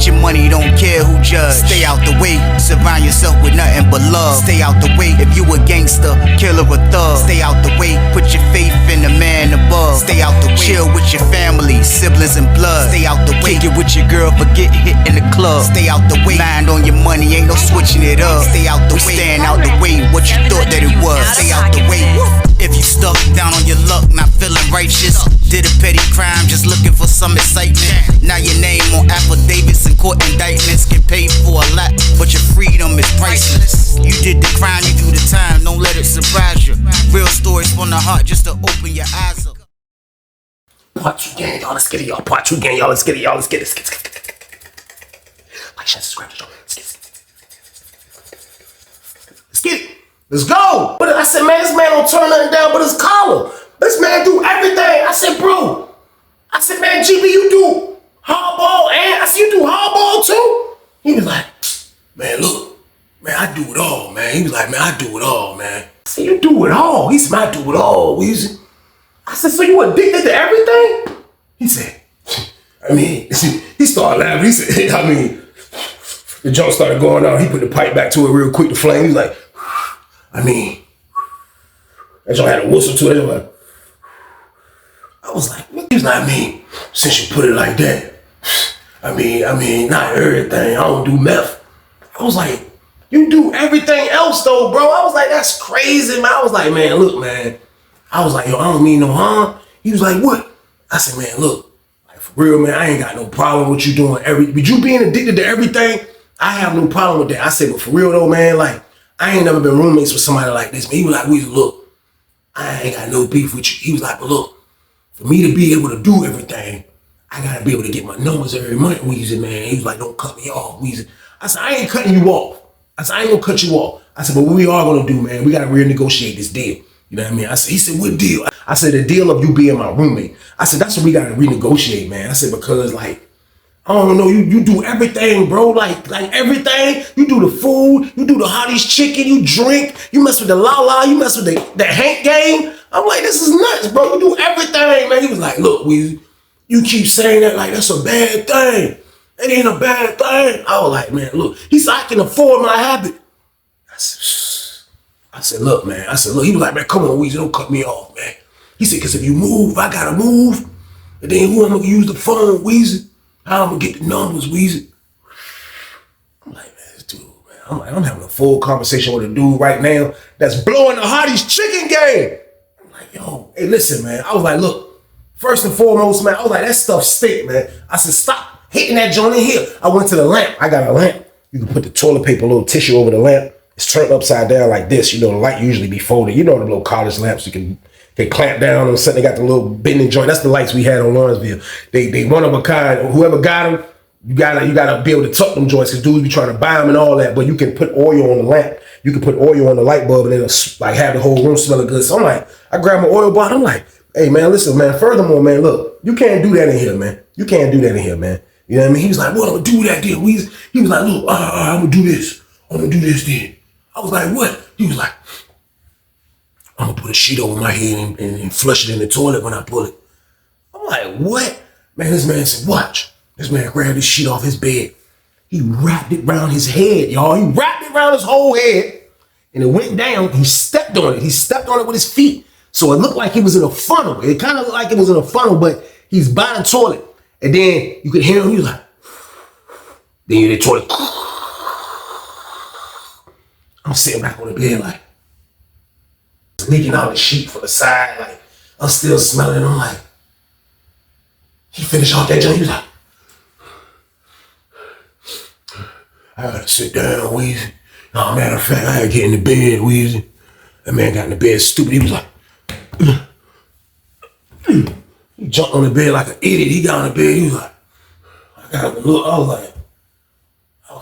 Get your money, don't care who judge. Stay out the way, surround yourself with nothing but love. Stay out the way, if you a gangster, killer or thug. Stay out the way, put your faith in the man above. Stay out the way, chill with your family, siblings and blood. Stay out the way, kick it with your girl, forget hit in the club. Stay out the way, mind on your money, ain't no switching it up. Stay out the way, stand out the way, what you thought that it was. Stay out the way. If you stuck down on your luck, not feeling righteous, did a petty crime, just looking for some excitement. Now your name on affidavits and court indictments, get paid for a lot, but your freedom is priceless. You did the crime, you do the time, don't let it surprise you. Real stories from the heart, just to open your eyes up. Part 2 gang, y'all, let's get it, y'all. Part 2 gang, y'all, let's get it, y'all. Let's get it. Like, share, subscribe, y'all. Let's get it. Let's go. But I said, man, this man don't turn nothing down but his collar. This man do everything. I said, bro. I said, man, GB, you do hardball and I said, you do hardball too? He was like, man, look, man, I do it all, man. He was like, man, I do it all, man. I said, you do it all? He said, I do it all, Weezy. I said, so you addicted to everything? He said, I mean, he started laughing. He said, I mean, the jump started going on. He put the pipe back to it real quick, the flame. He was like, I mean, that joint had a whistle to it. Like, I was like, what? He was like, I mean, since you put it like that, I mean, not everything. I don't do meth. I was like, you do everything else though, bro. I was like, that's crazy, man. I was like, man, look, man. I was like, yo, I don't mean no harm. He was like, what? I said, man, look, like for real, man, I ain't got no problem with you doing but you being addicted to everything, I have no problem with that. I said, but for real though, man, like, I ain't never been roommates with somebody like this. Man, he was like, Weezy, look, I ain't got no beef with you. He was like, but look, for me to be able to do everything, I gotta be able to get my numbers every month, Weezy, man. He was like, don't cut me off, Weezy. I said, I ain't cutting you off. I said, I ain't gonna cut you off. I said, but what we are gonna do, man, we gotta renegotiate this deal. You know what I mean? He said, what deal? I said, the deal of you being my roommate. I said, that's what we gotta renegotiate, man. I said, because like, I don't know, you do everything, bro. Like everything. You do the food, you do the Hottie's chicken, you drink, you mess with the la-la, you mess with the Hank game. I'm like, this is nuts, bro. You do everything, man. He was like, look, Weezy, you keep saying that like that's a bad thing. It ain't a bad thing. I was like, man, look. He said, I can afford my habit. I said, look, man. I said, look. He was like, man, come on, Weezy, don't cut me off, man. He said, because if you move, I gotta move. And then who am I gonna use the phone, Weezy? How I'm gonna get the numbers, Weezy? I'm like, man, this dude, man. I'm having a full conversation with a dude right now that's blowing the Hottie's chicken game. I'm like, yo, hey, listen, man. I was like, look, first and foremost, man, I was like, that stuff stink, man. I said, stop hitting that joint in here. I went to the lamp. I got a lamp. You can put the toilet paper, a little tissue over the lamp. It's turned upside down like this. You know, the light usually be folded. You know the little college lamps you can clamp down on something. They got the little bending joint. That's the lights we had on Lawrenceville. They one of a kind. Whoever got them, you gotta be able to tuck them joints because dudes be trying to buy them and all that. But you can put oil on the lamp. You can put oil on the light bulb and it'll like have the whole room smelling good. So I'm like, I grabbed my oil bottle. I'm like, hey man, listen, man. Furthermore, man, look, you can't do that in here, man. You can't do that in here, man. You know what I mean? He was like, what I'm gonna do that then? He was like, look, I'm gonna do this. I'm gonna do this then. I was like, what? He was like, I'm gonna put a sheet over my head and flush it in the toilet when I pull it. I'm like, what? Man, this man said, watch. This man grabbed his sheet off his bed. He wrapped it around his head, y'all. He wrapped it around his whole head and it went down. He stepped on it. He stepped on it with his feet. So it looked like he was in a funnel. It kind of looked like it was in a funnel, but he's by the toilet. And then you could hear him, he was like, then you hear the toilet. I'm sitting back on the bed like, leaking out the sheet from the side, like, I'm still smelling it. I'm like, he finished off that joint, he was like, I gotta sit down, Weezy. No, matter of fact, I had to get in the bed, Weezy. That man got in the bed stupid. He was like, he jumped on the bed like an idiot. He got on the bed, he was like, I gotta look. I was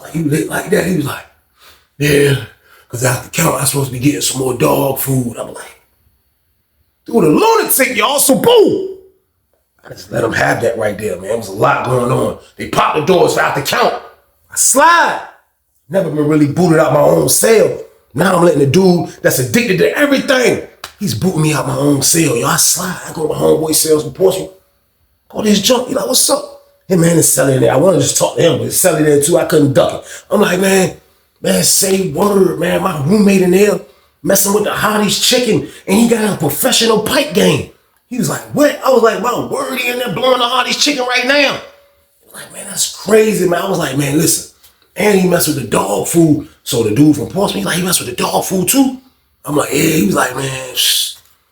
like, you lit like that? He was like, yeah, because after the count, I'm supposed to be getting some more dog food. I'm like, dude, a lunatic, y'all, so boom. I just let him have that right there, man. There was a lot going on. They popped the doors for after count. I slide. Never been really booted out my own cell. Now I'm letting the dude that's addicted to everything, he's booting me out my own cell. Yo, I slide. I go to my homeboy cells in Portsmouth. All this junk. He like, what's up? Hey man, it's Sally there. I want to just talk to him, but it's Sally there too. I couldn't duck it. I'm like, man, say word, man. My roommate in there messing with the Hottie's chicken, and he got a professional pipe game. He was like, what? I was like, my word, he in there blowing the Hottie's chicken right now. Like, man, that's crazy, man. I was like, man, listen. And he messed with the dog food. So the dude from Portsmouth, he messed with the dog food too. I'm like, yeah. He was like, man,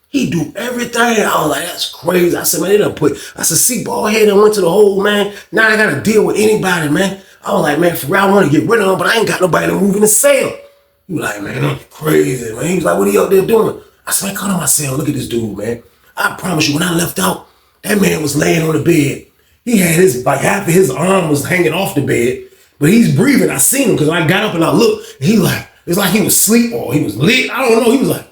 he do everything. I was like, that's crazy. I said, man, they done I said, see, ball head and went to the hole, man. Now I got to deal with anybody, man. I was like, man, for real, I want to get rid of him, but I ain't got nobody to move in the cell. He was like, man, that's crazy, man. He was like, what are you out there doing? I said, man, come to my cell. Look at this dude, man. I promise you, when I left out, that man was laying on the bed. He had half of his arm was hanging off the bed, but he's breathing. I seen him because I got up and I looked. And he like, it's like he was asleep or he was lit. I don't know. He was like,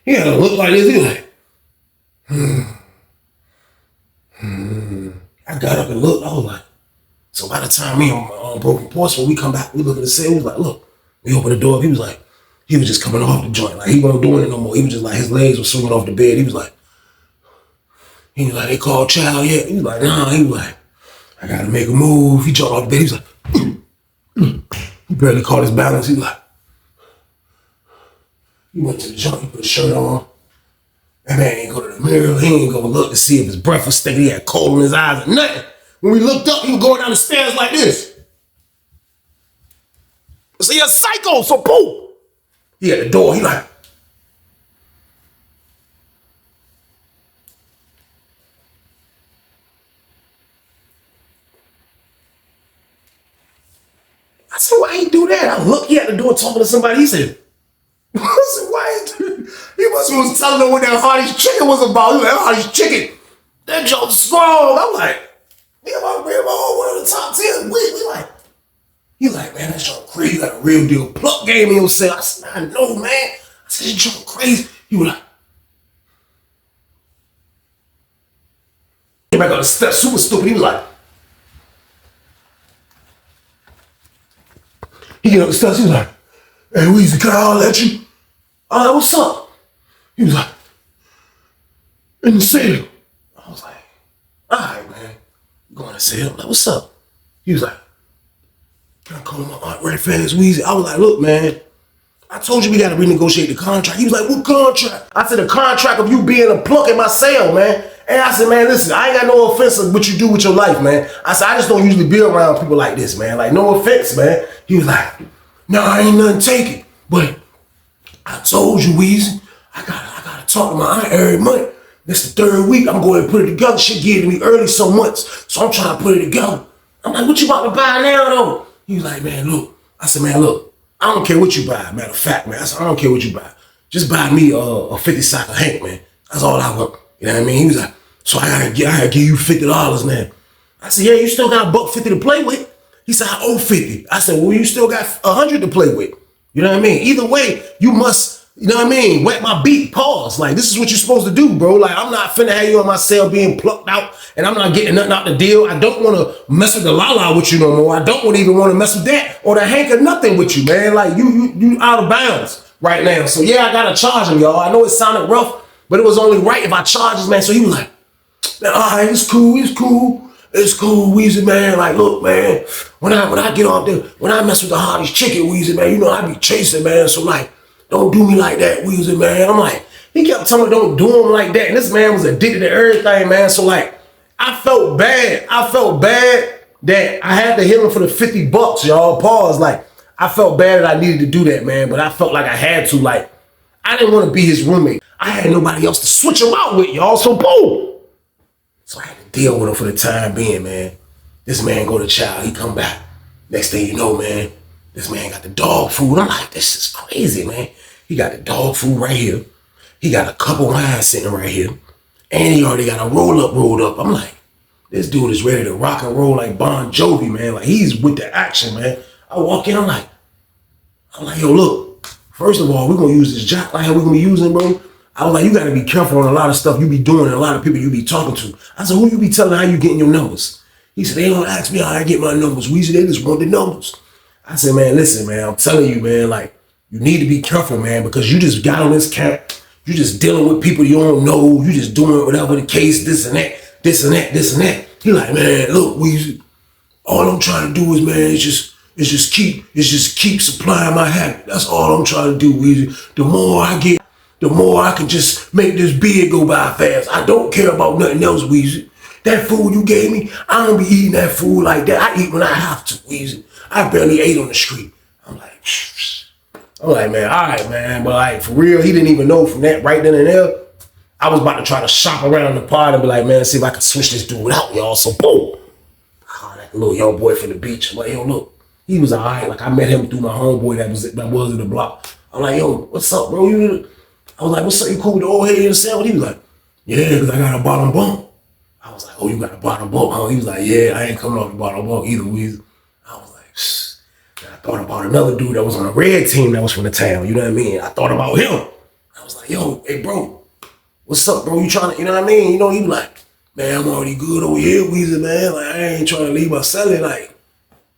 he had a look like this. He was like, I got up and looked. I was like, so by the time me and Broken Porcelain, we come back, we look at the cell. We was like, look, we open the door. He was like, he was just coming off the joint. Like he wasn't doing it no more. He was just like, his legs were swinging off the bed. He was like, they called child yet? He was like, nah. He was like, I gotta make a move. He jumped off the bed. He was like, he barely caught his balance. He was like, he went to the joint, he put his shirt on. That man ain't go to the mirror. He ain't go look to see if his breath was stinking. He had coal in his eyes or nothing. When we looked up, he was going down the stairs like this. So he a psycho, so boom. He at the door, he like, I said, why he do that? I look, he at the door talking to somebody. He said, I said, why he do that? He must have was telling them what that Hottie's chicken was about. He was like, Hottie's chicken. That joke strong. I'm like, yeah, my one of the top 10. We like, he like, man, that joke crazy. You got a real deal pluck game in yourself. I said, I know, man. I said, this joke crazy. He was like, came back on the steps, super stupid. He was like, he get up the steps, he was like, hey, Weezy, can I holler at you? I was like, what's up? He was like, in the cell. I was like, all right, man. You going to cell? I'm like, what's up? He was like, can I call my aunt Red Fans Weezy? I was like, look, man, I told you we got to renegotiate the contract. He was like, what contract? I said, the contract of you being a plunk in my cell, man. And I said, man, listen, I ain't got no offense of what you do with your life, man. I said, I just don't usually be around people like this, man. Like, no offense, man. He was like, no, I ain't nothing taken. But I told you, Weezy, I gotta talk to my aunt every month. This the third week. I'm going to put it together. She gave it to me early so much. So I'm trying to put it together. I'm like, what you about to buy now, though? He was like, man, look. I said, man, look, I don't care what you buy. Matter of fact, man, I said, I don't care what you buy. Just buy me a 50 sack of Hank, man. That's all I want. You know what I mean? He was like, so I gotta give you $50 now. I said, yeah, you still got $150 to play with. He said, I owe 50. I said, well, you still got 100 to play with. You know what I mean? Either way, you must, you know what I mean, wet my beat, pause. Like, this is what you're supposed to do, bro. Like, I'm not finna have you in my cell being plucked out, and I'm not getting nothing out the deal. I don't want to mess with the la-la with you no more. I don't even want to mess with that or the Hank or nothing with you, man. Like, you out of bounds right now. So, yeah, I got to charge him, y'all. I know it sounded rough, but it was only right if I charged this man. So he was like, man, all right, it's cool, Weezy, man. Like, look, man, when I get off there, when I mess with the Hottie's chicken, Weezy, man, you know I be chasing, man. So, like, don't do me like that, Weezy, man. I'm like, he kept telling me don't do him like that. And this man was addicted to everything, man. So, like, I felt bad. That I had to hit him for the $50, y'all. Pause. Like, I felt bad that I needed to do that, man. But I felt like I had to. Like, I didn't want to be his roommate. I had nobody else to switch him out with, y'all. So, boom. So I had to deal with him for the time being, man. This man go to trial, he come back. Next thing you know, man, this man got the dog food. I'm like, this is crazy, man. He got the dog food right here. He got a cup of wine sitting right here. And he already got a rolled up. I'm like, this dude is ready to rock and roll like Bon Jovi, man. Like, he's with the action, man. I walk in, I'm like, yo, look, first of all, we're gonna use this jack like how we're gonna be using, bro. I was like, you gotta be careful on a lot of stuff you be doing and a lot of people you be talking to. I said, who you be telling how you getting your numbers? He said, they don't ask me how I get my numbers, Weezy, they just want the numbers. I said, man, listen, man, I'm telling you, man, like, you need to be careful, man, because you just got on this camp. You just dealing with people you don't know. You just doing whatever the case, this and that, this and that, this and that. He like, man, look, Weezy, all I'm trying to do is, man, it's just keep supplying my habit. That's all I'm trying to do, Weezy. The more I get, the more I can just make this beer go by fast. I don't care about nothing else, Weezy. That food you gave me, I don't be eating that food like that. I eat when I have to, Weezy. I barely ate on the street. I'm like, man, all right, man. But like, for real, he didn't even know from that right then and there. I was about to try to shop around the pod and be like, man, see if I can switch this dude out, y'all. So boom. That little young boy from the beach. I'm like, yo, look, he was all right. Like, I met him through my homeboy that was in the block. I'm like, yo, what's up, bro? I was like, what's up? You cool with the old head and sound? He was like, yeah, because I got a bottom bunk. I was like, oh, you got a bottom bunk, huh? He was like, yeah, I ain't coming off the bottom bunk either, Weezy. I was like, shh. And I thought about another dude that was on a red team that was from the town. You know what I mean? I thought about him. I was like, yo, hey, bro, what's up, bro? You trying to, you know what I mean? You know, he was like, man, I'm already good over here, Weezy, man. Like, I ain't trying to leave my celly. Like,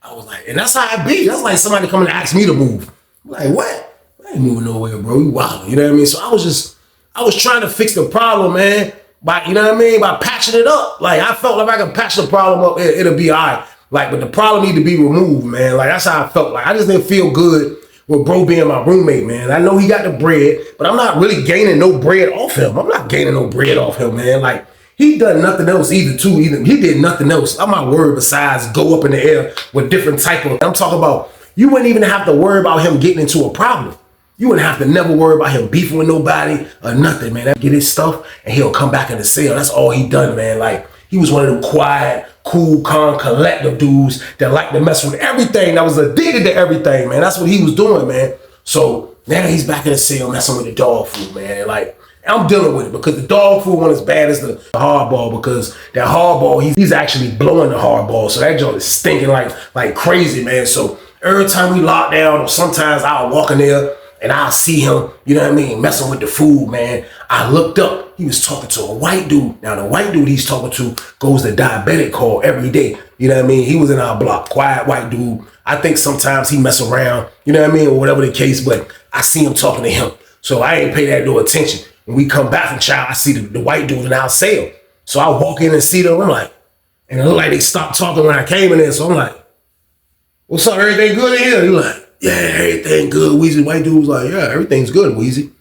I was like, and that's how I be. That's like somebody coming to ask me to move. I'm like, what? I ain't moving nowhere, bro. You wild. You know what I mean? So I was trying to fix the problem, man, by, you know what I mean? By patching it up. Like, I felt like if I could patch the problem up, it'll be all right. Like, but the problem need to be removed, man. Like, that's how I felt. Like, I just didn't feel good with bro being my roommate, man. I know he got the bread, but I'm not really gaining no bread off him. I'm not gaining no bread off him, man. Like, he done nothing else either, too. He did nothing else. I'm not worried besides go up in the air with different type of... I'm talking about, you wouldn't even have to worry about him getting into a problem. You wouldn't have to never worry about him beefing with nobody or nothing, man. Get his stuff and he'll come back in the cell. That's all he done, man. Like, he was one of them quiet, cool, calm, collective dudes that liked to mess with everything, that was addicted to everything, man. That's what he was doing, man. So now he's back in the cell messing with the dog food, man. And like, I'm dealing with it because the dog food wasn't as bad as the hardball, because that hardball, he's actually blowing the hardball. So that joint is stinking like crazy, man. So every time we lock down, or sometimes I'll walk in there and I'll see him, you know what I mean, messing with the food, man. I looked up, he was talking to a white dude. Now the white dude he's talking to goes to diabetic call every day. You know what I mean? He was in our block, quiet white dude. I think sometimes he mess around, you know what I mean, or whatever the case, but I see him talking to him. So I ain't pay that no attention. When we come back from child, I see the white dude in our cell. So I walk in and see them, I'm like, and it looked like they stopped talking when I came in there. So I'm like, what's up, everything good in here? He like, yeah, everything good, Weezy. White dude was like, yeah, everything's good, Weezy.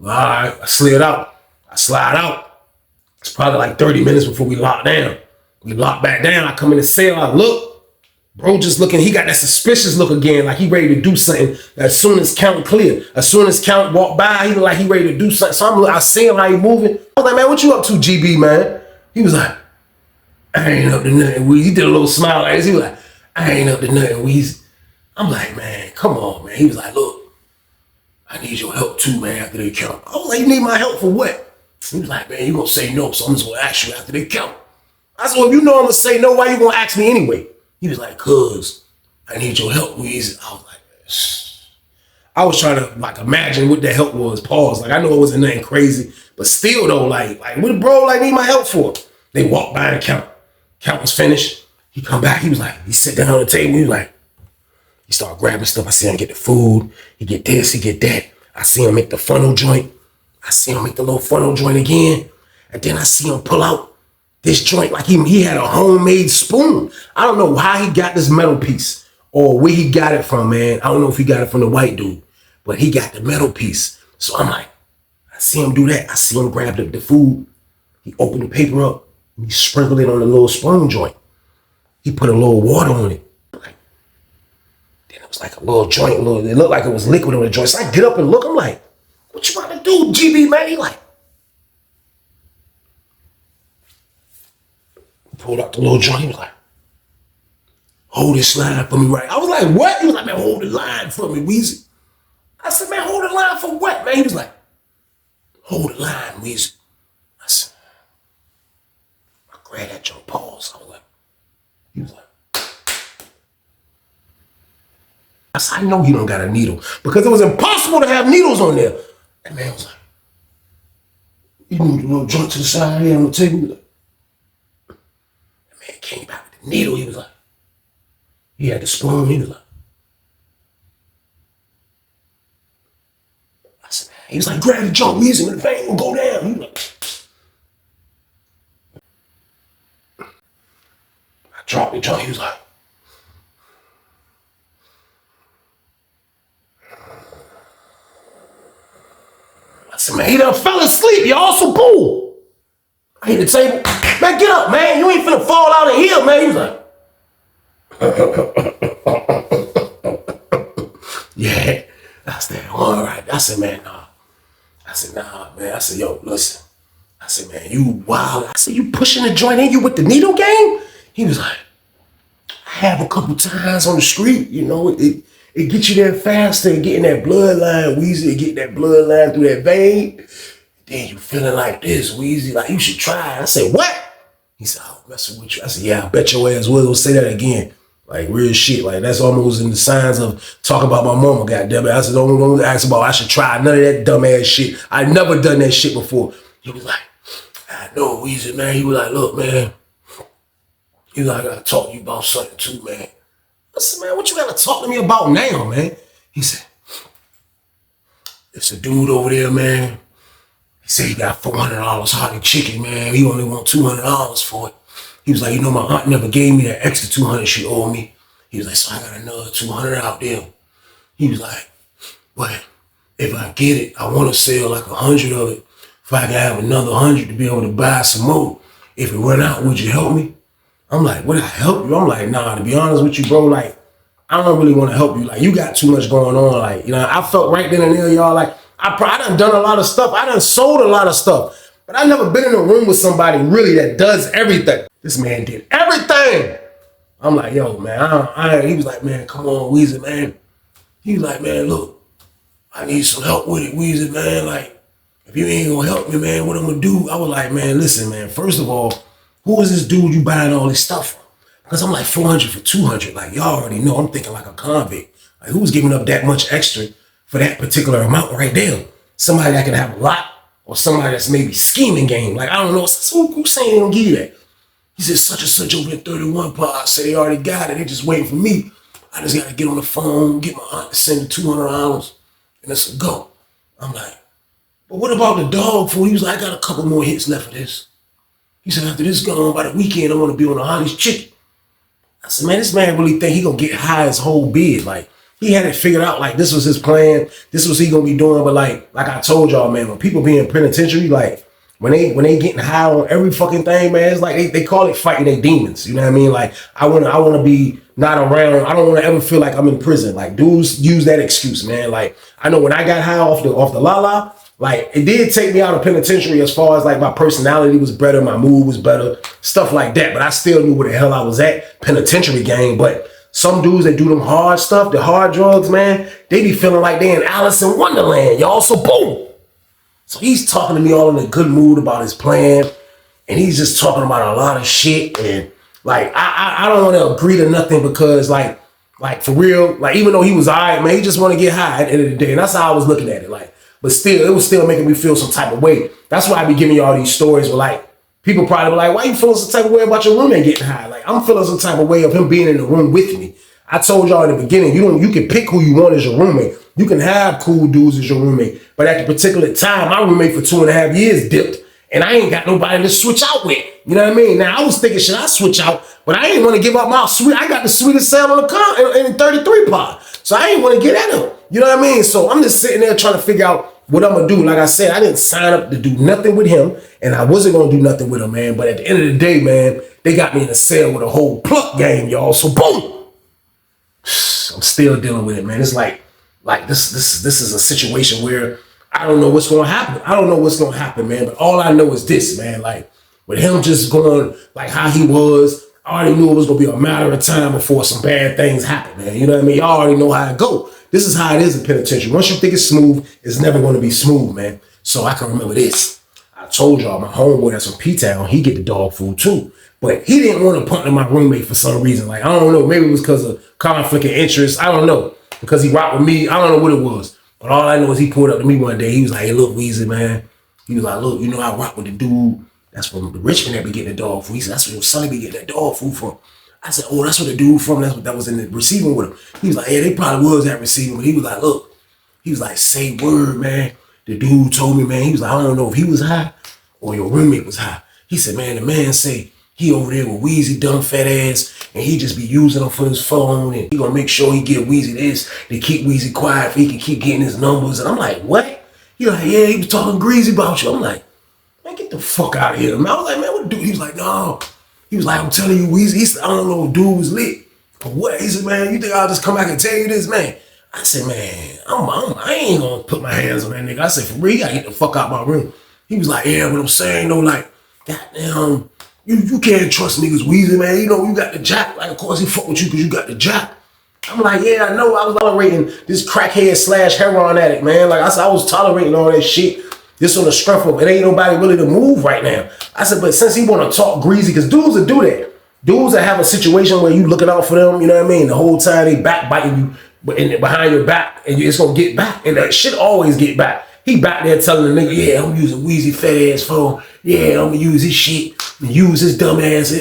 All right, I slid out. I slide out. It's probably like 30 minutes before we lock down. We lock back down. I come in the cell, I look. Bro just looking, he got that suspicious look again, like he ready to do something as soon as count clear. As soon as count walk by, he look like he ready to do something. So I see him how he moving. I was like, man, what you up to, GB, man? He was like, I ain't up to nothing, Weezy. He did a little smile like this. He was like, I ain't up to nothing, Weezy. I'm like, man, come on, man. He was like, look, I need your help too, man, after they count. I was like, you need my help for what? He was like, man, you gonna say no, so I'm just gonna ask you after they count. I said, well, if you know I'm gonna say no, why you gonna ask me anyway? He was like, cuz I need your help, Weezy. I was like, shh. I was trying to like imagine what that help was. Pause. Like, I know it wasn't nothing crazy, but still though, like what bro like need my help for? They walked by and count. Count was finished. He come back. He was like, he sit down on the table. He was like, he started grabbing stuff. I see him get the food. He get this, he get that. I see him make the funnel joint. I see him make the little funnel joint again. And then I see him pull out this joint like he had a homemade spoon. I don't know how he got this metal piece or where he got it from, man. I don't know if he got it from the white dude, but he got the metal piece. So I'm like, I see him do that. I see him grab the food. He opened the paper up and he sprinkled it on the little spoon joint. He put a little water on it. Then it was like a little joint, it looked like it was liquid on the joint. So I get up and look, I'm like, what you about to do, GB, man? He like, pulled out the little joint. He was like, hold this line for me, right? I was like, what? He was like, man, hold the line for me, Weezy. I said, man, hold the line for what, man? He was like, hold the line, Weezy. I said, I grabbed that joint, pause. I was like, he was like, I said, I know you don't got a needle because it was impossible to have needles on there. And man was like, he moved the little joint to the side here on the table. Man came back with the needle. He was like, he had the spoon. He was like, I said, man, He was like, grab the junk, Weezy, and the thing will go down. He was like, I dropped the junk. He was like, I said, man, he done fell asleep, y'all, so boom. I hit the table. Man, get up, man. You ain't finna fall out of here, man. He was like, yeah. I said, all right. I said, man, nah. I said, nah, man. I said, yo, listen. I said, man, you wild. I said, you pushing the joint in you with the needle game? He was like, I have a couple times on the street, you know, it gets you there faster, getting that bloodline, Weezy, getting that bloodline through that vein. Then you feeling like this, Weezy, like you should try. I said, what? He said, oh, messing with you. I said, yeah, I bet your ass will say that again. Like real shit. Like that's almost in the signs of talking about my mama, goddamn it. I said, don't ask about I should try none of that dumb ass shit. I never done that shit before. He was like, I know, Weezy, man. He was like, look, man. He was like, I gotta talk to you about something too, man. I said, man, what you gotta talk to me about now, man? He said, it's a dude over there, man. He said he got $400 hot chicken, man. He only want $200 for it. He was like, you know, my aunt never gave me that extra $200 she owed me. He was like, so I got another $200 out there. He was like, but if I get it, I want to sell like 100 of it. If I can have another 100 to be able to buy some more. If it run out, would you help me? I'm like, would I help you? I'm like, nah, to be honest with you, bro, like, I don't really want to help you. Like, you got too much going on. Like, you know, I felt right then and there, y'all, like, I done a lot of stuff. I done sold a lot of stuff. But I never been in a room with somebody really that does everything. This man did everything. I'm like, yo, man, he was like, man, come on, Weezy, man. He was like, man, look, I need some help with it, Weezy, man. Like, if you ain't gonna help me, man, what I'm gonna do? I was like, man, listen, man, first of all, who is this dude you buying all this stuff from? Because I'm like 400 for 200. Like, y'all already know I'm thinking like a convict. Like, who's giving up that much extra for that particular amount right there? Somebody that can have a lot or somebody that's maybe scheming game. Like, I don't know. So who's saying they don't give you that? He said, such and such over at 31 Pod said they already got it. They just waiting for me. I just got to get on the phone, get my aunt to send the $200, and it's a go. I'm like, but what about the dog food? He was like, I got a couple more hits left of this. He said, after this gone by the weekend, I want to be on the hottest chicken. I said, man, this man really think he gonna get high his whole bid. Like, he had it figured out, like, this was his plan. This was he gonna be doing. But like I told y'all, man, when people be in penitentiary, like, when they getting high on every fucking thing, man, it's like they call it fighting their demons. You know what I mean? Like, I wanna be not around. I don't wanna ever feel like I'm in prison. Like, dudes use that excuse, man. Like, I know when I got high off the la-la, like, it did take me out of penitentiary as far as like my personality was better, my mood was better, stuff like that. But I still knew where the hell I was at, penitentiary game. But some dudes that do them hard stuff, the hard drugs, man, they be feeling like they in Alice in Wonderland, y'all. So boom. So he's talking to me all in a good mood about his plan. And he's just talking about a lot of shit. And like, I don't want to agree to nothing because like for real, like, even though he was all right, man, he just want to get high at the end of the day. And that's how I was looking at it. Like, but still, it was still making me feel some type of way. That's why I be giving you all these stories where like, people probably be like, why you feeling some type of way about your roommate getting high? Like, I'm feeling some type of way of him being in the room with me. I told y'all in the beginning, you can pick who you want as your roommate. You can have cool dudes as your roommate. But at the particular time, my roommate for 2.5 years dipped, and I ain't got nobody to switch out with. You know what I mean? Now, I was thinking, should I switch out? But I ain't want to give up my sweet. I got the sweetest sound on the car in 33 Pod. So I ain't want to get at him. You know what I mean? So I'm just sitting there trying to figure out what I'm going to do. Like I said, I didn't sign up to do nothing with him, and I wasn't going to do nothing with him, man. But at the end of the day, man, they got me in a cell with a whole pluck game, y'all. So boom. I'm still dealing with it, man. It's like this is a situation where I don't know what's going to happen. I don't know what's going to happen, man. But all I know is this, man. Like, with him just going like how he was, I already knew it was going to be a matter of time before some bad things happen, man. You know what I mean? Y'all already know how it go. This is how it is in penitentiary. Once you think it's smooth, it's never going to be smooth, man. So I can remember this. I told y'all my homeboy that's from P-Town, he get the dog food too. But he didn't want to punt to my roommate for some reason. Like, I don't know. Maybe it was because of conflict of interest. I don't know. Because he rocked with me. I don't know what it was. But all I know is he pulled up to me one day. He was like, hey, look, Weezy, man. He was like, look, you know, I rock with the dude that's from the Richmond that be getting the dog food. He said, that's where your son be getting that dog food from. I said, oh, that's where the dude from. That's what that was in the receiving with him. He was like, yeah, they probably was at receiving. But he was like, look, he was like, say word, man. the dude told me, man, he was like, I don't know if he was high or your roommate was high. He said, man, the man say he over there with Weezy dumb fat ass and he just be using him for his phone and he gonna make sure he get Weezy this to keep Weezy quiet so he can keep getting his numbers. And I'm like, what? He like, yeah, he was talking greasy about you. I'm like, man, get the fuck out of here, man. I was like, man, what dude? He was like, no. He was like, I'm telling you, Weezy. He said, I don't know if dude was lit. But what? He said, man, you think I'll just come back and tell you this, man? I said, man, I ain't gonna put my hands on that nigga. I said, for real, you gotta get the fuck out my room. He was like, yeah, what I'm saying, though, like, goddamn, you can't trust niggas, Weezy, man. You know, you got the jack. Like, of course he fuck with you because you got the jack. I'm like, yeah, I know. I was tolerating this crackhead / heroin addict, man. Like, I said, I was tolerating all that shit. This on the strength of it ain't nobody really to move right now. I said, but since he want to talk greasy, because dudes that do that, dudes that have a situation where you looking out for them, you know what I mean? The whole time they backbiting you behind your back, and it's gonna get back, and that shit always get back. He back there telling the nigga, yeah, I'm using Weezy fat ass phone. Yeah, I'm gonna use his shit and use his dumb ass.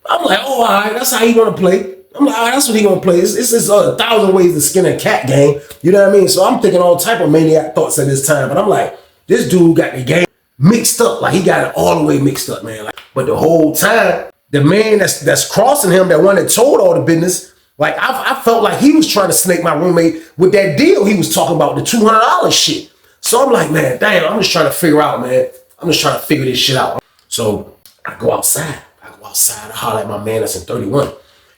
I'm like, oh, all right, that's how he wanna play. I'm like, all right, that's what he gonna play. It's 1,000 ways to skin a cat game. You know what I mean? So I'm thinking all type of maniac thoughts at this time, but I'm like, this dude got the game mixed up. Like, he got it all the way mixed up, man. Like, but the whole time, the man that's crossing him, that one that told all the business, like, I felt like he was trying to snake my roommate with that deal he was talking about, the $200 shit. So I'm like, man, damn, I'm just trying to figure out, man. I'm just trying to figure this shit out. So I go outside. I holler at my man that's in 31. And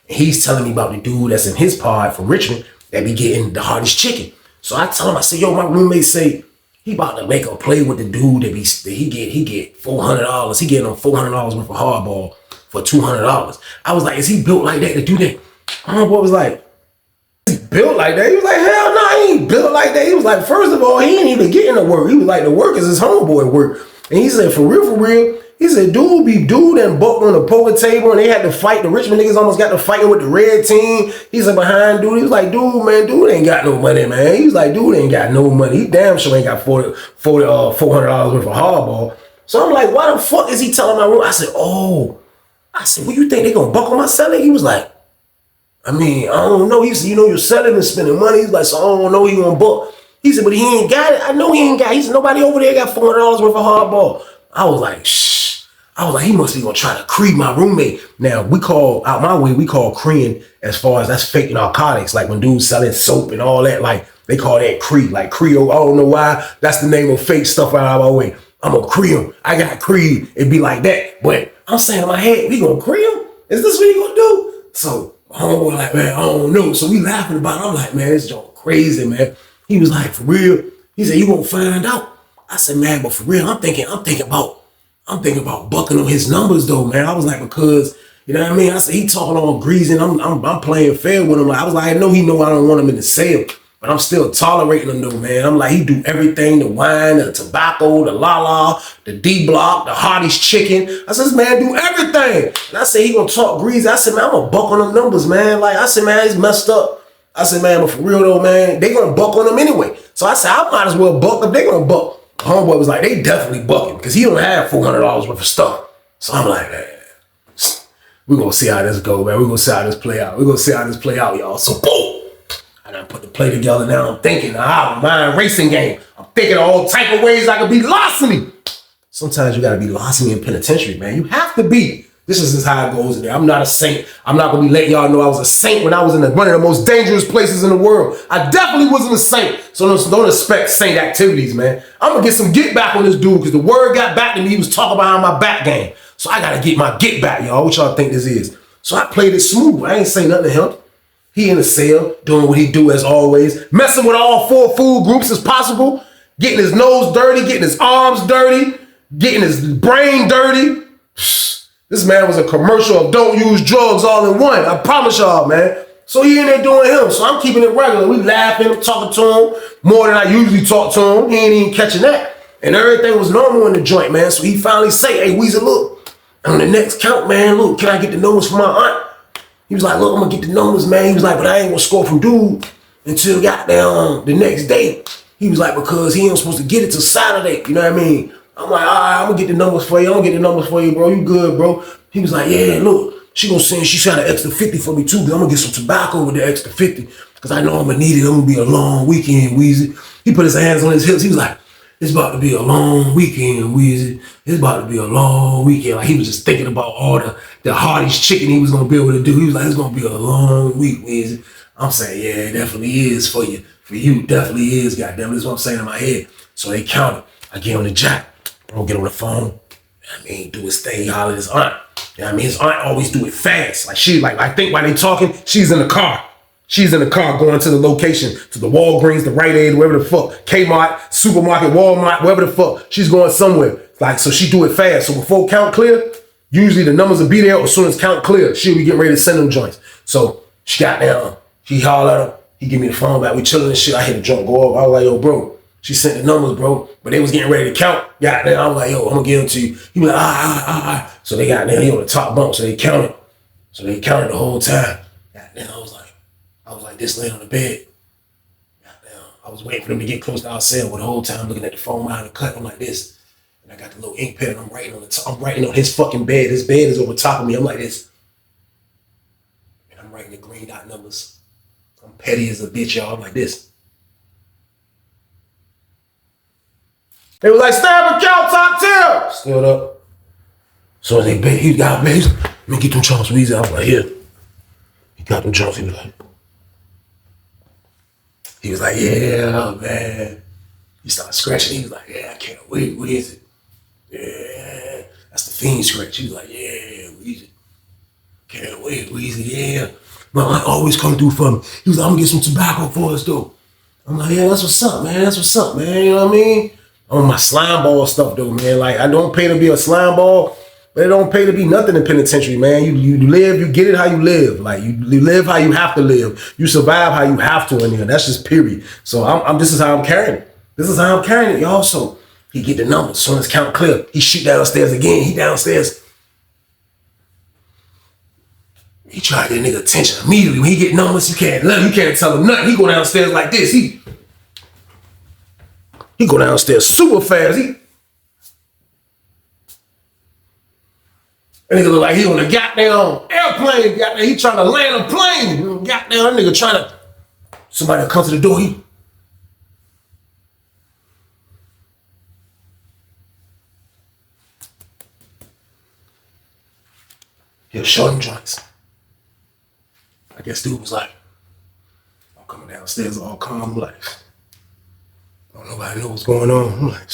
he's telling me about the dude that's in his pod from Richmond that be getting the hardest chicken. So I tell him, I say, yo, my roommate say he about to make a play with the dude that he get $400. He getting him $400 worth of hardball for $200. I was like, is he built like that to do that? Homeboy was like, he built like that? He was like, hell no, he ain't built like that. He was like, first of all, he ain't even getting the work. He was like, the work is his homeboy work. And he said, for real, he said, dude and bucked on the poker table and they had to fight. The Richmond niggas almost got to fighting with the red team. He said, behind dude. He was like, dude ain't got no money, man. He was like, dude ain't got no money. He damn sure ain't got $400 worth of hardball. So I'm like, why the fuck is he telling my room? I said, what you think they gonna buck on my selling? He was like, I mean, I don't know. He said, you know, you're selling and spending money. He's like, so I don't know he gonna buck. He said, but he ain't got it. I know he ain't got it. He said, nobody over there got $400 worth of hardball. I was like, shh. I was like, he must be gonna try to creep my roommate. Now, we call creeing as far as that's fake narcotics. Like when dudes selling soap and all that, like they call that cree, like Creole. I don't know why. That's the name of fake stuff out of my way. I'm gonna cree him. I got creed. It'd be like that. But I'm saying in my head, we gonna cree him? Is this what he gonna do? So homeboy like, man, I don't know. So we laughing about it. I'm like, man, this joke crazy, man. He was like, for real? He said, you won't find out. I said, man, but for real, I'm thinking about bucking on his numbers though, man. I was like, because, you know what I mean? I said, he talking all greasy and I'm playing fair with him. I was like, I know he know I don't want him in the sale, but I'm still tolerating him though, man. I'm like, he do everything, the wine, the tobacco, the la-la, the D-block, the hardest chicken. I said, this man do everything. And I said, he gonna talk greasy. I said, man, I'm gonna buck on them numbers, man. Like, I said, man, he's messed up. I said, man, but for real though, man, they gonna buck on him anyway. So I said, I might as well buck if they gonna buck. Homeboy was like, they definitely bucking because he don't have $400 worth of stuff. So I'm like, man, we're gonna see how this go, man. We're gonna see how this play out. Y'all. So boom, I done put the play together now. I'm thinking, mind racing game. I'm thinking all type of ways I could be larceny. Sometimes you gotta be larceny in penitentiary, man. You have to be. This is just how it goes in there. I'm not a saint. I'm not gonna be letting y'all know I was a saint when I was in one of the most dangerous places in the world. I definitely wasn't a saint. So don't expect saint activities, man. I'm gonna get some get back on this dude because the word got back to me. He was talking behind my back game. So I gotta get my get back, y'all. What y'all think this is? So I played it smooth. I ain't say nothing to him. He in the cell, doing what he do as always, messing with all 4 food groups as possible, getting his nose dirty, getting his arms dirty, getting his brain dirty. This man was a commercial of don't use drugs all in one. I promise y'all, man. So he in there doing him. So I'm keeping it regular. We laughing, I'm talking to him more than I usually talk to him. He ain't even catching that. And everything was normal in the joint, man. So he finally say, hey, Weezy, look, on the next count, man, look, can I get the numbers from my aunt? He was like, look, I'm gonna get the numbers, man. He was like, but I ain't gonna score from dude until goddamn the next day. He was like, because he ain't supposed to get it till Saturday. You know what I mean? I'm like, all right, I'm gonna get the numbers for you. Bro. You good, bro? He was like, yeah, look, she gonna send, she got an extra 50 for me too, because I'm gonna get some tobacco with the extra 50, because I know I'm gonna need it. I'm gonna be a long weekend, Weezy. He put his hands on his hips. He was like, It's about to be a long weekend, Weezy. It's about to be a long weekend. Like he was just thinking about all the hardest chicken he was gonna be able to do. He was like, it's gonna be a long week, Weezy. I'm saying, yeah, it definitely is for you. For you, it definitely is, goddamn. This is what I'm saying in my head. So they counted. I get on the jack. Bro, get on the phone. I mean, do his thing, holler at his aunt. You know what I mean? His aunt always do it fast. Like she, like I think while they talking, she's in the car. She's in the car going to the location, to the Walgreens, the Rite Aid, wherever the fuck, Kmart, supermarket, Walmart, wherever the fuck. She's going somewhere. Like, so she do it fast. So before count clear, usually the numbers will be there. As soon as count clear, she'll be getting ready to send them joints. So she got down. He hollered at him. He give me the phone back. We chilling and shit. I hit the junk go up. I was like, yo, bro. She sent the numbers, bro. But they was getting ready to count. Got there. I was like, yo, I'm gonna give them to you. He was like, So they got there. He on the top bunk. So they counted. So they counted the whole time. Got there. I was like this laying on the bed. Goddamn. I was waiting for them to get close to our cell the whole time looking at the phone behind the cut. I'm like this. And I got the little ink pen and I'm writing on the top. I'm writing on his fucking bed. His bed is over top of me. I'm like this. And I'm writing the green dot numbers. I'm petty as a bitch, y'all. I'm like this. They was like, stab a cow, top tier. Stood up. So as they he got base. Let me get them chunks, Weezy. I was like, here. He got them chunks. He was like, yeah, man. He started scratching. He was like, yeah, I can't wait. What is it? Yeah, that's the fiend scratch. He was like, yeah, Weezy. Can't wait, Weezy, yeah. My aunt always come through for me. He was like, I'm gonna get some tobacco for us, though. I'm like, yeah, that's what's up, man. That's what's up, man. You know what I mean? On my slime ball stuff, though, man. Like, I don't pay to be a slime ball, but it don't pay to be nothing in penitentiary, man. You live, you get it how you live. Like, you live how you have to live. You survive how you have to in here. That's just period. So this is how I'm carrying it. This is how I'm carrying it, y'all. So he get the numbers. As soon as count clear, he shoot downstairs again. He downstairs. He try to get a nigga attention immediately. When he get numbers, you can't tell him nothing. He go downstairs like this. He go downstairs super fast. That nigga look like he on a goddamn airplane. Goddamn, he trying to land a plane. Goddamn, that nigga trying to. Somebody come to the door. He'll show him joints. I guess dude was like, I'm coming downstairs all calm. I'm like, don't nobody know what's going on. I'm like,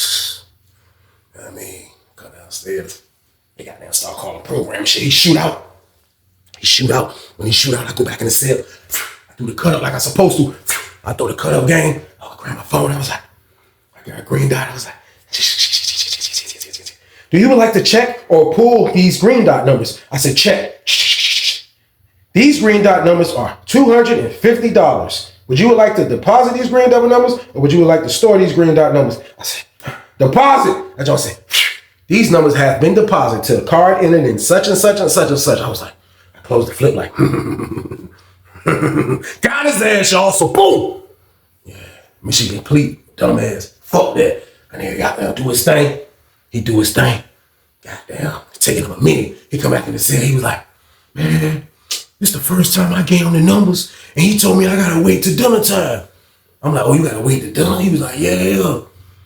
I mean, come downstairs. They got down, start calling program shit. He shoot out. When he shoot out, I go back in the cell. I do the cut up like I'm supposed to. I throw the cut up game. I grab my phone. I was like, I got a green dot. I was like, do you would like to check or pull these green dot numbers? I said, check. These green dot numbers are $250. Would you like to deposit these green dot numbers or would you like to store these green dot numbers? I said, deposit. I just said, these numbers have been deposited to a card ending in such and such and such and such. I was like, I closed the flip like, got his ass, y'all, so boom. Yeah, mission complete, dumbass. Fuck that. And then he got down, do his thing. He do his thing. Goddamn, it's taking him a minute. He come back in the cell, he was like, man, this the first time I gave him the numbers, and he told me I gotta wait till dinner time. I'm like, oh, you gotta wait till dinner? He was like, yeah.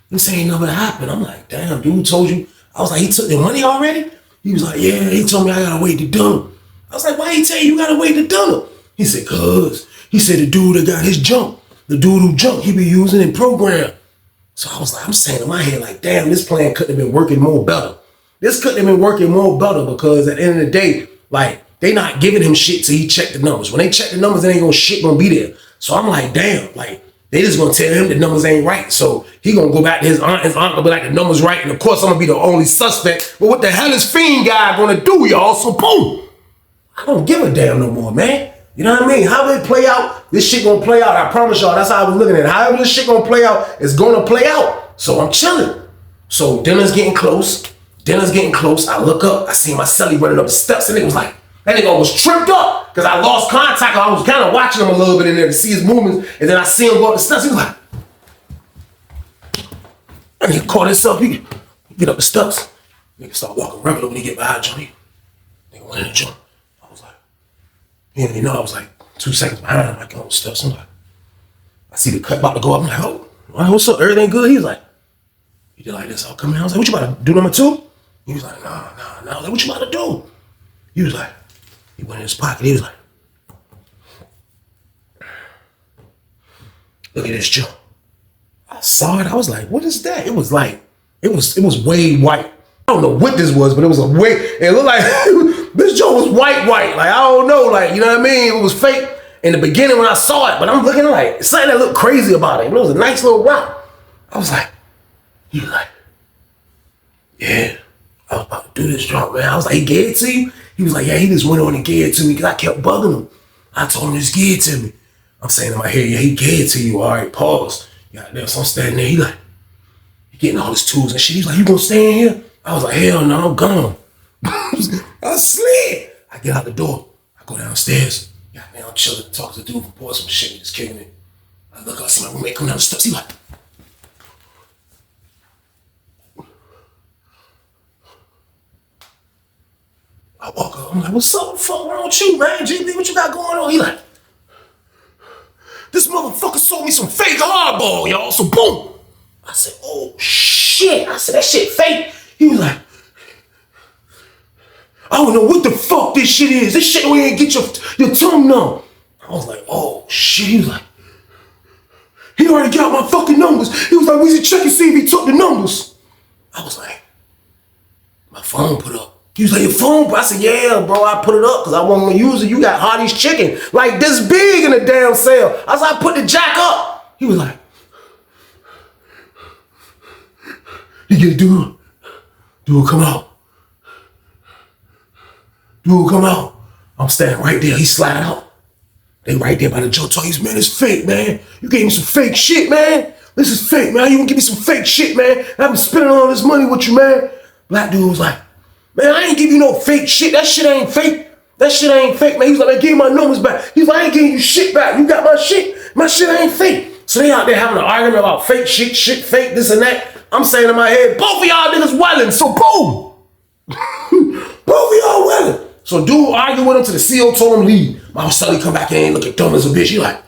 This ain't never happened. I'm like, damn, dude told you. I was like, he took the money already? He was like, yeah, he told me I gotta wait till dinner. I was like, why he tell you gotta wait till dinner? He said, cuz. He said the dude that got his junk, the dude who jumped, he be using in program. So I was like, I'm saying in my head, like, damn, this plan couldn't have been working more better. This couldn't have been working more better because at the end of the day, like, they not giving him shit till he check the numbers. When they check the numbers, they ain't gonna shit gonna be there. So I'm like, damn, like, they just gonna tell him the numbers ain't right. So he gonna go back to his aunt gonna be like, the numbers right. And of course, I'm gonna be the only suspect. But what the hell is Fiend Guy gonna do, y'all? So boom, I don't give a damn no more, man. You know what I mean? However it play out, this shit gonna play out. I promise y'all, that's how I was looking at it. However this shit gonna play out, it's gonna play out. So I'm chilling. So dinner's getting close. I look up, I see my celly running up the steps, and it was like, that nigga was tripped up because I lost contact. I was kind of watching him a little bit in there to see his movements, and then I see him go up the steps. He was like, and he caught himself. He get up the steps. Nigga start walking regular when he get behind Johnny. Nigga went in the joint. I was like, he didn't even know I was like 2 seconds behind him. I get on the steps. I'm like, I see the cut about to go up. I'm like, oh, what's up? Everything good? He was like, He did like this. I'll come in. I was like, what you about to do, number 2? He was like, nah. I was like, what you about to do? He was like, he went in his pocket. He was like, look at this junk. I saw it. I was like, what is that? It was like, it was way white. I don't know what this was, but it was a way, it looked like this joint was white. Like, I don't know, like, you know what I mean? It was fake in the beginning when I saw it, but I'm looking like, something that looked crazy about it. And it was a nice little rock. I was like, he was like, yeah, I was about to do this joint, man. I was like, he gave it to you? He was like, yeah, he just went on and gave it to me because I kept bugging him. I told him, just give it to me. I'm saying in my head, yeah, he gave it to you. All right, pause. Goddamn, so I'm standing there. He like, he getting all his tools and shit. He's like, you gonna stay in here? I was like, hell no, I'm gone. I slid. I get out the door. I go downstairs. Goddamn, I'm chilling, talking to the dude from Portsmouth, shit, just kicking it. I look up, see my roommate come down the steps. He like, I walk up. I'm like, what's up? What the fuck wrong with you, man? GB, what you got going on? He like, this motherfucker sold me some fake hardball, y'all. So boom. I said, oh shit. I said, that shit fake. He was like, I don't know what the fuck this shit is. This shit where you get your tongue numb. I was like, oh shit. He was like, he already got my fucking numbers. He was like, we should check and see if he took the numbers. I was like, my phone put up. He was like, your phone? Bro? I said, yeah, bro, I put it up because I wasn't gonna use it. You got Hardee's chicken like this big in the damn cell. I said, I put the jack up. He was like, you get a dude. Dude, come out. Dude, come out. I'm standing right there. He slide out. They right there by the Joe Toys, man, it's fake, man. You gave me some fake shit, man. This is fake, man. You gonna give me some fake shit, man. I've been spending all this money with you, man. Black dude was like, man, I ain't give you no fake shit. That shit ain't fake. That shit ain't fake, man. He was like, man, give me my numbers back. He was like, I ain't giving you shit back. You got my shit. My shit ain't fake. So they out there having an argument about fake shit, fake, this and that. I'm saying in my head, both of y'all niggas wildin', so boom. Both of y'all wildin'. So dude argued with him till the CO told him leave. My Sully come back in, looking dumb as a bitch. He like,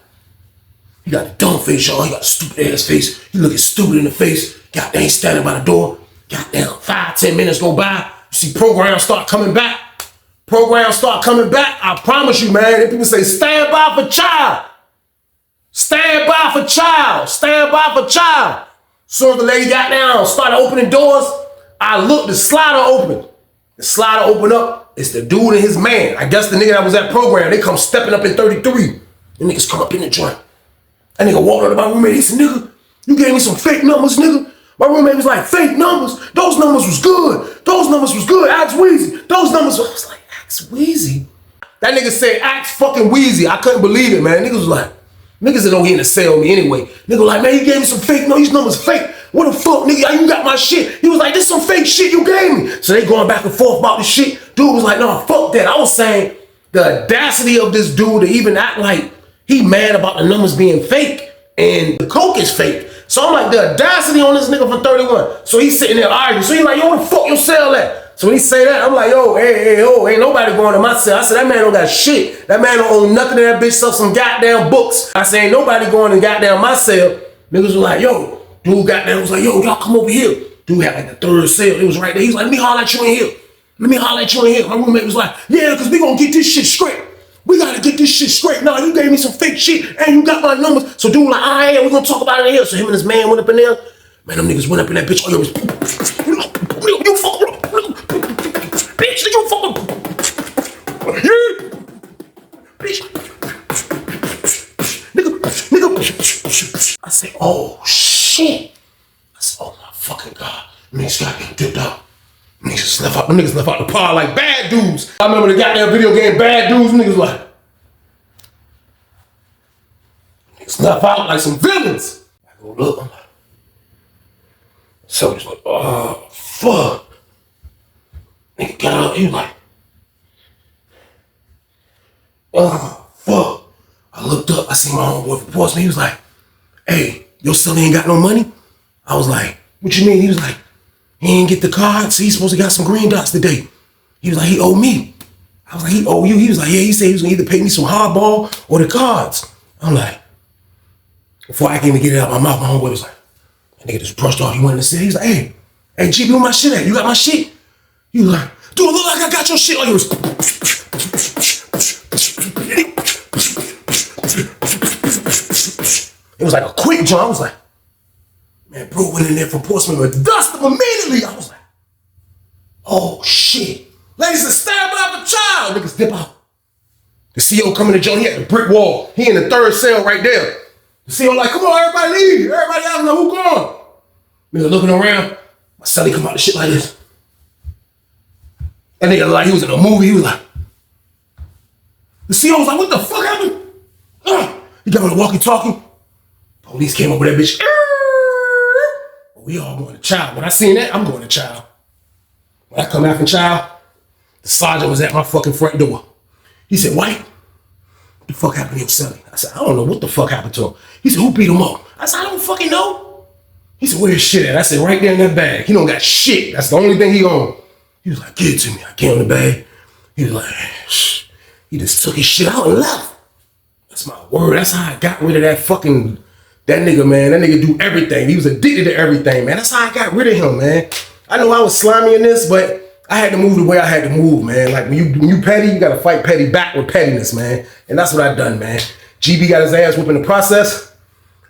he got the dumb face, y'all. He got a stupid ass face. He looking stupid in the face. Goddamn, standing by the door. Goddamn, 5-10 minutes go by. You see programs start coming back. Programs start coming back. I promise you, man. If people say, stand by for child. Stand by for child. Stand by for child. Soon as the lady got down, started opening doors, I looked, the slider opened. The slider opened up. It's the dude and his man. I guess the nigga that was at program, they come stepping up in 33. The niggas come up in the joint. That nigga walked up to my roommate. He said, nigga, you gave me some fake numbers, nigga. My roommate was like, fake numbers? Those numbers was good. Those numbers was good. Ask Weezy. Those numbers was, I was like, ask Weezy? That nigga said, ask fucking Weezy. I couldn't believe it, man. Niggas was like, niggas that don't get in to sell me anyway. Nigga like, man, you gave me some fake, no, these numbers fake. What the fuck, nigga, you got my shit. He was like, this some fake shit you gave me. So they going back and forth about this shit. Dude was like, no, fuck that. I was saying the audacity of this dude to even act like he mad about the numbers being fake and the coke is fake. So I'm like, the audacity on this nigga for 31. So he's sitting there arguing. So he's like, yo, what the fuck your cell at? So when he say that, I'm like, yo, hey, ain't nobody going to my cell. I said, that man don't got shit. That man don't own nothing in that bitch, sell some goddamn books. I said, ain't nobody going to goddamn my cell. Niggas was like, yo, dude goddamn was like, yo, y'all come over here. Dude had like the third cell. It was right there. He was like, let me holler at you in here. Let me holler at you in here. My roommate was like, yeah, because we gonna get this shit straight. We gotta get this shit straight. Nah, you gave me some fake shit and you got my numbers. So dude like, all right, we're gonna talk about it in here. So him and his man went up in there. Man, them niggas went up in that bitch. Oh, yo, you fucking, bitch, you fucking, yeah, bitch, nigga. I said, oh shit. I said, oh my fucking God. Niggas got me dipped out. Niggas left out. Them niggas left out the pod like bad dudes. I remember the goddamn video game Bad Dudes. Niggas like, niggas left out like some villains. I go look. I'm like, so he's like, oh fuck. Nigga got out. He was like, oh fuck. I looked up. I seen my homeboy from Portsmouth. He was like, hey, your son ain't got no money? I was like, what you mean? He was like, he ain't get the cards. He's supposed to got some green dots today. He was like, he owe me. I was like, he owe you? He was like, yeah, he said he was gonna either pay me some hardball or the cards. I'm like, before I can even get it out my mouth, my homeboy was like, Nigga just brushed off. He went in the cell. He's like, hey, GB, where my shit at? You got my shit? He was like, dude, look like I got your shit. Like it was. It was like a quick jump. I was like, man, bro went in there for Portsmouth with dust immediately. I was like, oh shit. Ladies, it's stabbing out the child. Niggas dip out. The CO coming to Joe. He had the brick wall. He in the third cell right there. The CO like, come on, everybody leave. Everybody out know who gone. Nigga looking around. My celly come out of shit like this. That nigga like he was in a movie. He was like, the CO was like, what the fuck happened? He got on the walkie-talkie. Police came up with that bitch. We all going to child. When I seen that, I'm going to child. When I come out from child, the sergeant was at my fucking front door. He said, White, what the fuck happened to your celly? I said, I don't know what the fuck happened to him. He said, who beat him up? I said, I don't fucking know. He said, where's shit at? I said, right there in that bag. He don't got shit. That's the only thing he own. He was like, give it to me. I gave him the bag. He was like, shh. He just took his shit out and left. That's my word. That's how I got rid of that nigga, man. That nigga do everything. He was addicted to everything, man. That's how I got rid of him, man. I know I was slimy in this, but I had to move the way I had to move, man. Like when you petty, you gotta fight petty back with pettiness, man. And that's what I done, man. GB got his ass whooped in the process.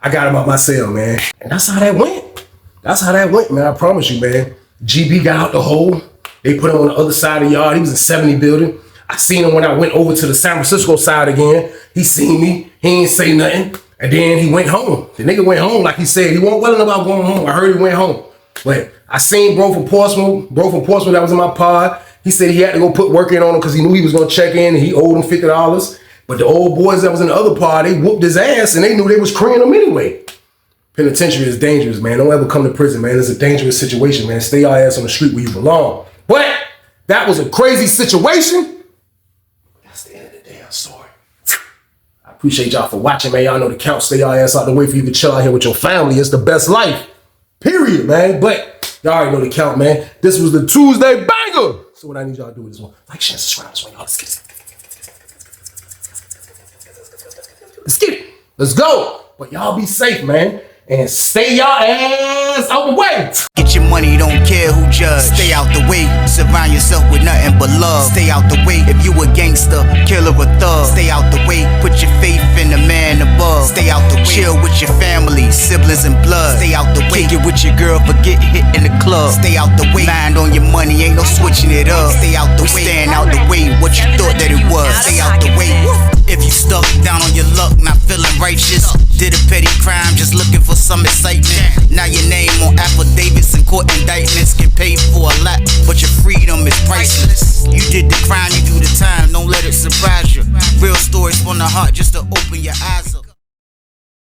I got him out my cell, man. And that's how that went. That's how that went, man. I promise you, man. GB got out the hole. They put him on the other side of the yard. He was in 70 building. I seen him when I went over to the San Francisco side again. He seen me. He ain't say nothing. And then he went home. The nigga went home like he said. He wasn't well enough about going home. I heard he went home. But I seen bro from Portsmouth that was in my pod. He said he had to go put work in on him because he knew he was going to check in and he owed him $50. But the old boys that was in the other pod, they whooped his ass and they knew they was creating him anyway. Penitentiary is dangerous, man. Don't ever come to prison, man. It's a dangerous situation, man. Stay your ass on the street where you belong. But that was a crazy situation. That's the end of the damn story. I appreciate y'all for watching, man. Y'all know the count. Stay your ass out the way for you to chill out here with your family. It's the best life. Period, man. But y'all already know the count, man. This was the Tuesday banger. So what I need y'all to do is like, share, subscribe. Let's get it. Let's get it. Let's go. But y'all be safe, man. And stay y'all ass out the way. Get your money, don't care who judge. Stay out the way, surround yourself with nothing but love. Stay out the way if you a gangster, killer or thug. Stay out the way, put your faith in the man above. Stay out the way, chill with your family, siblings and blood. Stay out the way, kick it with your girl, forget hit in the club. Stay out the way, mind on your money, ain't no switching it up. Stay out the way, stand out the way, what you thought that it was. Stay out the way. If you stuck down on your luck, not feeling righteous, did a petty crime, just looking for some excitement. Now your name on affidavits and court indictments, get paid for a lot, but your freedom is priceless. You did the crime, you do the time, don't let it surprise you. Real stories from the heart, just to open your eyes up.